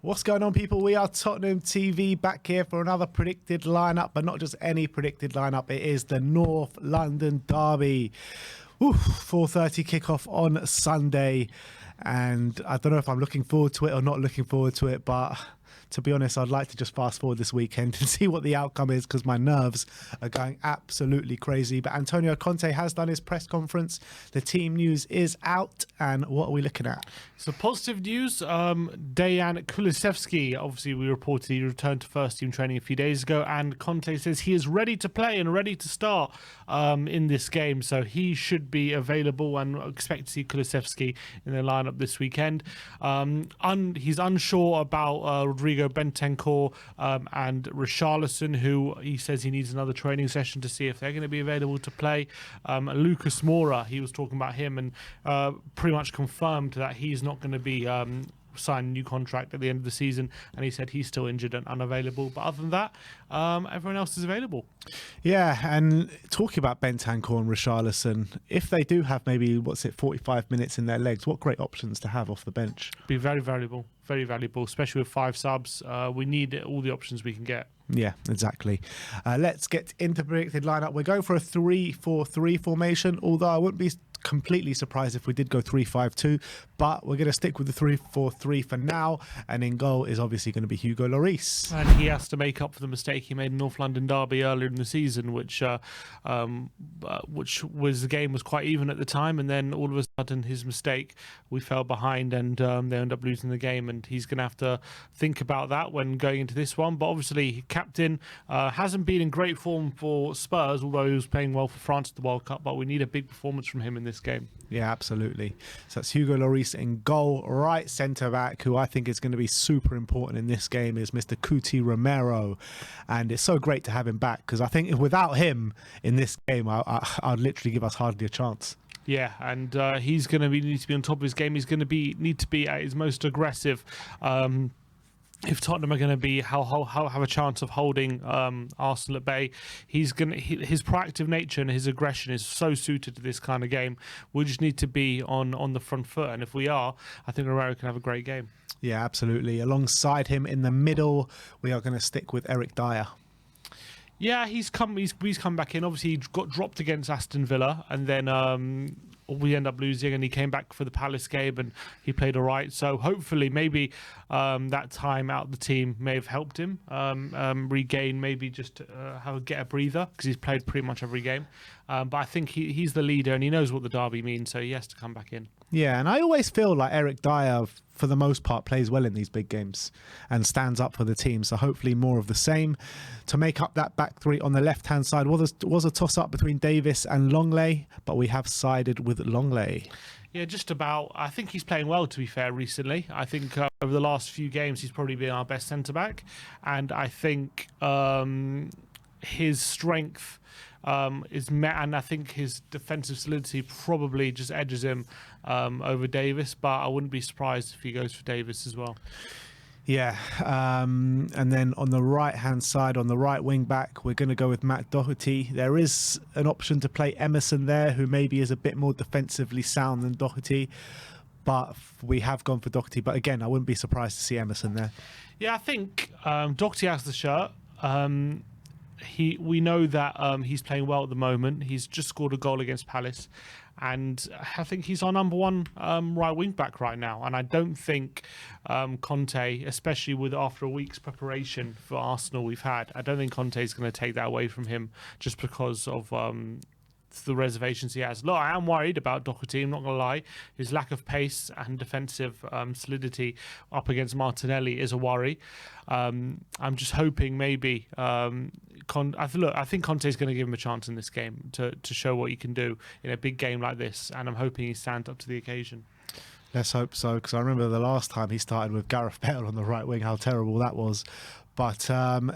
What's going on, people? We are Tottenham TV back here for another predicted lineup, but not just any predicted lineup. It is the North London derby. 4:30 kickoff on Sunday, and I don't know if I'm looking forward to it or not looking forward to it, but to be honest, I'd like to just fast forward this weekend and see what the outcome is, because my nerves are going absolutely crazy. But Antonio Conte has done his press conference. The team news is out, and what are we looking at? So positive news, Dejan Kulusevski, obviously we reported he returned to first team training a few days ago, and Conte says he is ready to play and ready to start in this game. So he should be available, and expect to see Kulusevski in the lineup this weekend. He's unsure about Rodrigo Bentancur and Richarlison, who he says he needs another training session to see if they're going to be available to play. Lucas Moura, he was talking about him, and pretty much confirmed that he's not going to be sign a new contract at the end of the season, and he said he's still injured and unavailable. But other than that, everyone else is available. Yeah, and talking about Bentancur and Richarlison, if they do have maybe 45 minutes in their legs, what great options to have off the bench. Be very valuable, especially with 5 subs. We need all the options we can get. Yeah, exactly. Let's get into the predicted lineup. We're going for a 3-4-3 formation, although I wouldn't be completely surprised if we did go 3-5-2, but we're going to stick with the 3-4-3 for now, and in goal is obviously going to be Hugo Lloris. And he has to make up for the mistake he made in North London derby earlier in the season, which was the game was quite even at the time, and then all of a sudden his mistake, we fell behind, and they ended up losing the game, and he's going to have to think about that when going into this one. But obviously captain, hasn't been in great form for Spurs, although he was playing well for France at the World Cup, but we need a big performance from him in this game. Yeah, absolutely. So that's Hugo Lloris in goal. Right centre back, who I think is going to be super important in this game, is Mr. Cuti Romero, and it's so great to have him back, because I think without him in this game, I'd literally give us hardly a chance. Yeah, and he's going to need to be on top of his game. He's going to need to be at his most aggressive. If Tottenham are going to be have a chance of holding Arsenal at bay, his proactive nature and his aggression is so suited to this kind of game. We just need to be on the front foot, and if we are, I think Romero can have a great game. Yeah, absolutely. Alongside him in the middle, we are going to stick with Eric Dyer. Yeah, he's come back in. Obviously, he got dropped against Aston Villa, and then we end up losing, and he came back for the Palace game, and he played all right. So hopefully, maybe that time out of the team may have helped him regain, maybe just get a breather, because he's played pretty much every game. But I think he's the leader, and he knows what the derby means, so he has to come back in. Yeah, and I always feel like Eric Dyer, for the most part, plays well in these big games and stands up for the team. So hopefully more of the same to make up that back three. On the left-hand side was a toss-up between Davis and Longley, but we have sided with Longley. Yeah, just about. I think he's playing well, to be fair, recently. I think over the last few games, he's probably been our best centre-back. And I think his strength is met, and I think his defensive solidity probably just edges him over Davis, but I wouldn't be surprised if he goes for Davis as well. Yeah, and then on the right-hand side, on the right wing-back, we're going to go with Matt Doherty. There is an option to play Emerson there, who maybe is a bit more defensively sound than Doherty, but we have gone for Doherty. But again, I wouldn't be surprised to see Emerson there. Yeah, I think Doherty has the shirt. We know that he's playing well at the moment. He's just scored a goal against Palace, and I think he's our number one right wing back right now. And I don't think Conte, especially after a week's preparation for Arsenal we've had, I don't think Conte is going to take that away from him just because of the reservations he has. Look, I am worried about Doherty, I'm not going to lie. His lack of pace and defensive solidity up against Martinelli is a worry. I'm just hoping maybe I think Conte's going to give him a chance in this game to show what he can do in a big game like this, and I'm hoping he stands up to the occasion. Let's hope so, because I remember the last time he started with Gareth Bale on the right wing, how terrible that was. But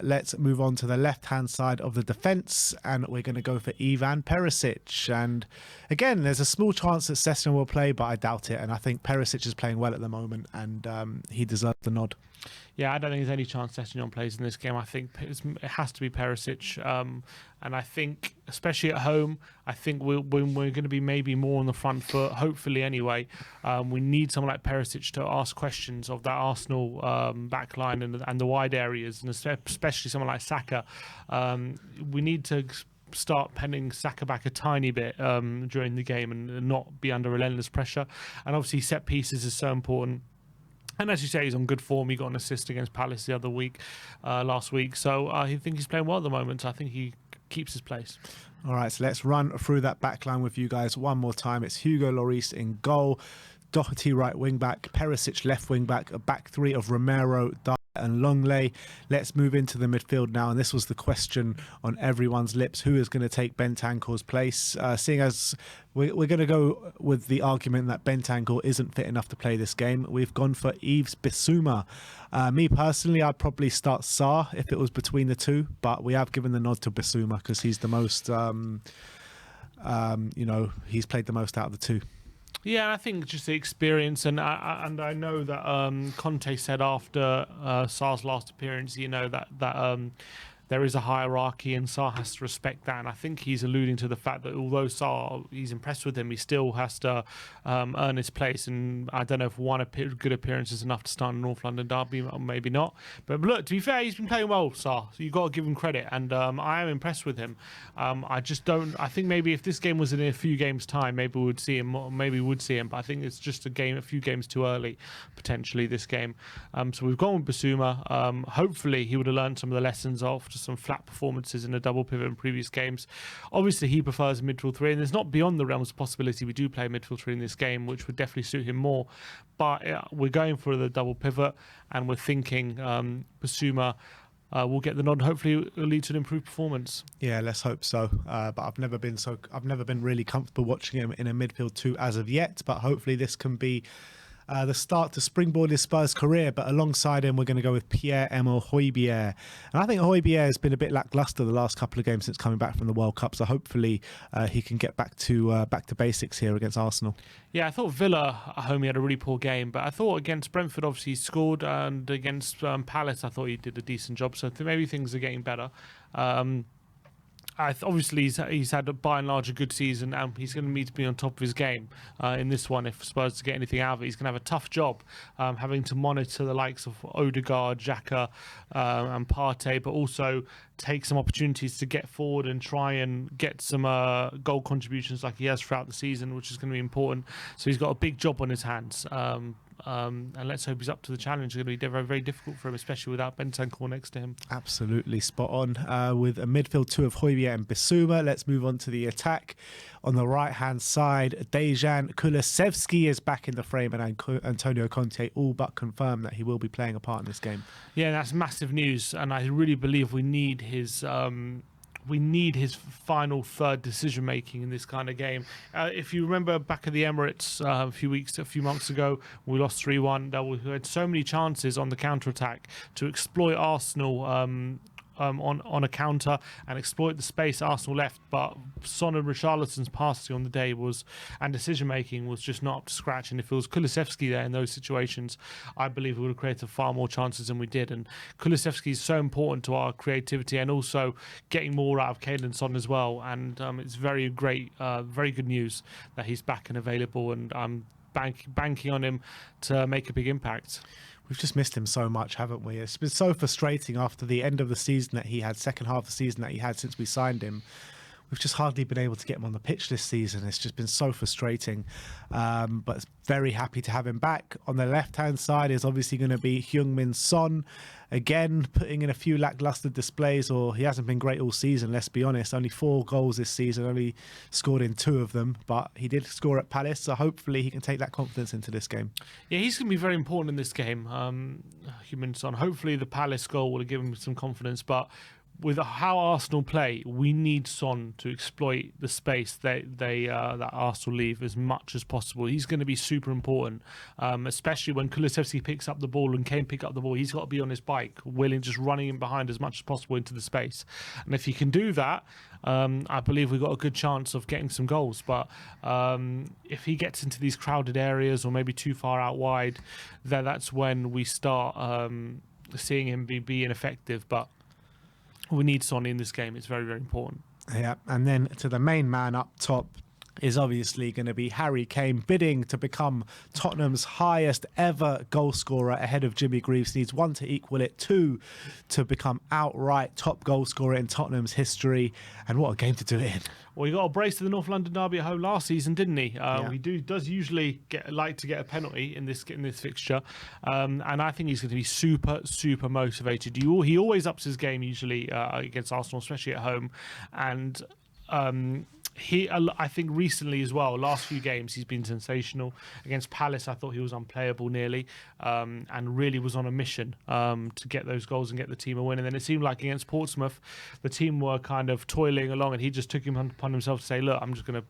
let's move on to the left-hand side of the defence, and we're going to go for Ivan Perisic. And again, there's a small chance that Sessegnon will play, but I doubt it. And I think Perisic is playing well at the moment, and he deserves the nod. Yeah, I don't think there's any chance Sessegnon plays in this game. I think it has to be Perisic. And I think, especially at home, I think we're going to be maybe more on the front foot, hopefully anyway. We need someone like Perisic to ask questions of that Arsenal back line and the wide areas, and especially someone like Saka. We need to start penning Saka back a tiny bit during the game and not be under relentless pressure. And obviously set pieces is so important. And as you say, he's on good form. He got an assist against Palace the other week, last week. So I think he's playing well at the moment. So I think he keeps his place. All right, so let's run through that back line with you guys one more time. It's Hugo Lloris in goal, Doherty right wing back, Perisic left wing back, a back three of Romero, Dyer and Longley. Let's move into the midfield now, and this was the question on everyone's lips: who is going to take Bentancur's place? Seeing as we're going to go with the argument that Bentancur isn't fit enough to play this game, we've gone for Yves Bissouma. Me personally, I'd probably start Sarr if it was between the two, but we have given the nod to Bissouma because he's the most, he's played the most out of the two. Yeah, I think just the experience, and I know that Conte said after Sarr's last appearance, that there is a hierarchy and Sarr has to respect that. And I think he's alluding to the fact that although Sarr, he's impressed with him, he still has to earn his place. And I don't know if one good appearance is enough to start a North London derby, or maybe not. But look, to be fair, he's been playing well, Sarr. So you've got to give him credit. And I am impressed with him. I think maybe if this game was in a few games' time, maybe we would see him. But I think it's just a few games too early, potentially, this game. So we've gone with Bissouma. Hopefully he would have learned some of the lessons after some flat performances in a double pivot in previous games. Obviously he prefers midfield three, and it's not beyond the realms of possibility we do play midfield three in this game, which would definitely suit him more. But we're going for the double pivot, and we're thinking Bissouma will get the nod. Hopefully it'll lead to an improved performance. Yeah, let's hope so. But I've never been really comfortable watching him in a midfield two as of yet. But hopefully this can be the start to springboard his Spurs career. But alongside him, we're going to go with Pierre-Emile Højbjerg. And I think Højbjerg has been a bit lackluster the last couple of games since coming back from the World Cup. So hopefully he can get back to basics here against Arsenal. Yeah, I thought Villa at home he had a really poor game, but I thought against Brentford obviously he scored, and against Palace I thought he did a decent job. So maybe things are getting better. Obviously, he's had by and large a good season, and he's going to need to be on top of his game in this one if Spurs to get anything out of it. He's going to have a tough job having to monitor the likes of Odegaard, Xhaka and Partey, but also take some opportunities to get forward and try and get some goal contributions like he has throughout the season, which is going to be important. So he's got a big job on his hands. And let's hope he's up to the challenge. It's going to be very, very difficult for him, especially without Bentancur next to him. Absolutely spot on. With a midfield two of Højbjerg and Bissouma, let's move on to the attack. On the right-hand side, Dejan Kulusevski is back in the frame, and Antonio Conte all but confirmed that he will be playing a part in this game. Yeah, that's massive news, and I really believe we need his final third decision making in this kind of game. If you remember back at the Emirates a few months ago, we lost 3-1. We had so many chances on the counter attack to exploit Arsenal on a counter and exploit the space Arsenal left, but Son and Richarlison's passing on the day and decision making was just not up to scratch. And if it was Kulusevski there in those situations, I believe we would have created far more chances than we did. And Kulusevski is so important to our creativity and also getting more out of Kane Son as well. And it's very great, very good news that he's back and available, and I'm banking on him to make a big impact. We've just missed him so much, haven't we? It's been so frustrating after the end of the season that he had, second half of the season that he had since we signed him. We've just hardly been able to get him on the pitch this season. It's just been so frustrating. But very happy to have him back. On the left-hand side is obviously going to be Heung-min Son. Again, putting in a few lackluster displays, or he hasn't been great all season, let's be honest. Only 4 goals this season, only scored in 2 of them. But he did score at Palace, so hopefully he can take that confidence into this game. Yeah, he's going to be very important in this game, Heung-min Son. Hopefully the Palace goal will give him some confidence, but with how Arsenal play, we need Son to exploit the space that Arsenal leave as much as possible. He's going to be super important, especially when Kulusevski picks up the ball and Kane pick up the ball. He's got to be on his bike, willing, just running in behind as much as possible into the space. And if he can do that, I believe we've got a good chance of getting some goals. But if he gets into these crowded areas or maybe too far out wide, then that's when we start seeing him be ineffective. But we need Son in this game. It's very, very important. Yeah, and then to the main man up top is obviously going to be Harry Kane, bidding to become Tottenham's highest ever goal scorer ahead of Jimmy Greaves. Needs 1 to equal it, 2 to become outright top goal scorer in Tottenham's history. And what a game to do it in. Well, he got a brace to the North London derby at home last season, didn't he? Yeah. He does usually like to get a penalty in this fixture, and I think he's going to be super motivated. He always ups his game usually against Arsenal, especially at home, and I think recently as well, last few games, he's been sensational. Against Palace, I thought he was unplayable nearly, and really was on a mission to get those goals and get the team a win. And then it seemed like against Portsmouth, the team were kind of toiling along, and he just took him upon himself to say, look, I'm just going to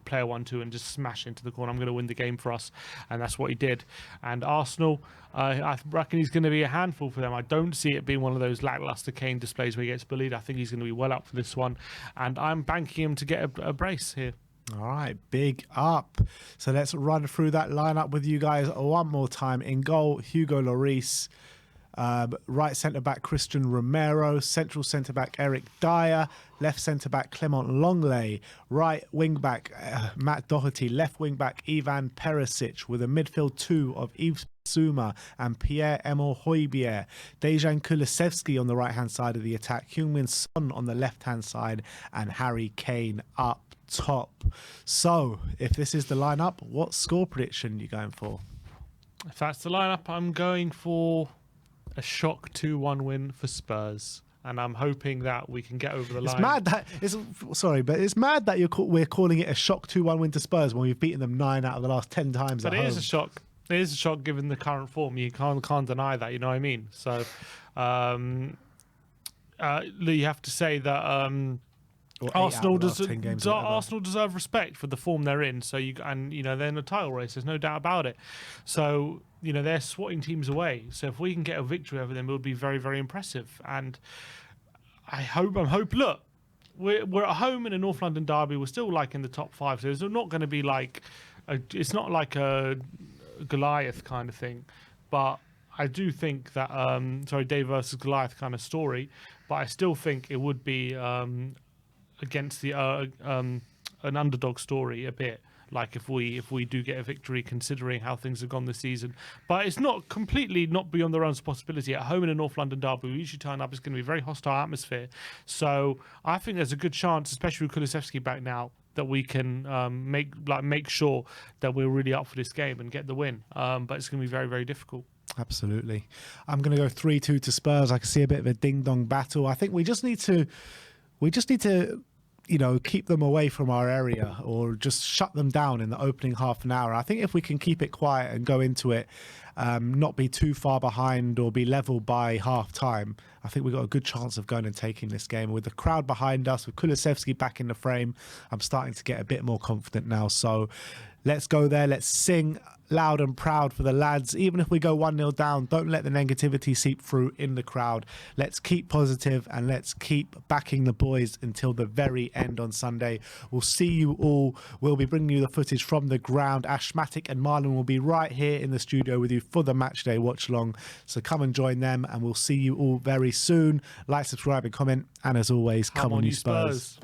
play a 1-2 and just smash into the corner. I'm going to win the game for us. And that's what he did. And Arsenal, I reckon he's going to be a handful for them. I don't see it being one of those lackluster Kane displays where he gets bullied. I think he's going to be well up for this one. And I'm banking him to get a brace here. All right, big up. So let's run through that lineup with you guys one more time. In goal, Hugo Lloris. Right centre-back Christian Romero, central centre-back Eric Dyer, left centre-back Clement Longley, right wing-back Matt Doherty, left wing-back Ivan Perisic, with a midfield 2 of Yves Bissouma and Pierre-Emile Højbjerg, Dejan Kulusevski on the right-hand side of the attack, Heung-min Son on the left-hand side, and Harry Kane up top. So, if this is the lineup, what score prediction are you going for? If that's the lineup, I'm going for a shock 2-1 win for Spurs, and I'm hoping that we can get over the line. It's mad that it's mad that we're calling it a shock 2-1 win to Spurs when we've beaten them 9 out of the last 10 times. But it is a shock. It is a shock given the current form. You can't deny that. You know what I mean? So you have to say that. Arsenal deserve respect for the form they're in. So they're in a title race. There's no doubt about it. So they're swatting teams away. So if we can get a victory over them, it would be very, very impressive. And look, we're at home in a North London derby. We're still like in the top 5. So it's not going to be like it's not like a Goliath kind of thing. But I do think that Dave versus Goliath kind of story. But I still think it would be against the an underdog story a bit, like if we do get a victory, considering how things have gone this season. But it's not completely not beyond the realms of possibility. At home in a North London derby, we usually turn up. It's going to be a very hostile atmosphere. So I think there's a good chance, especially with Kulusevski back now, that we can make sure that we're really up for this game and get the win. But it's going to be very, very difficult. Absolutely. I'm going to go 3-2 to Spurs. I can see a bit of a ding-dong battle. I think we just need to keep them away from our area, or just shut them down in the opening half an hour. I think if we can keep it quiet and go into it, not be too far behind or be level by half time, I think we've got a good chance of going and taking this game. With the crowd behind us, with Kulusevski back in the frame, I'm starting to get a bit more confident now. So let's go there. Let's sing loud and proud for the lads. Even if we go 1-0 down, don't let the negativity seep through in the crowd. Let's keep positive and let's keep backing the boys until the very end on Sunday. We'll see you all. We'll be bringing you the footage from the ground. Ashmatic and Marlon will be right here in the studio with you for the matchday watch along. So come and join them, and we'll see you all very soon. Like, subscribe and comment, and as always, come on you Spurs.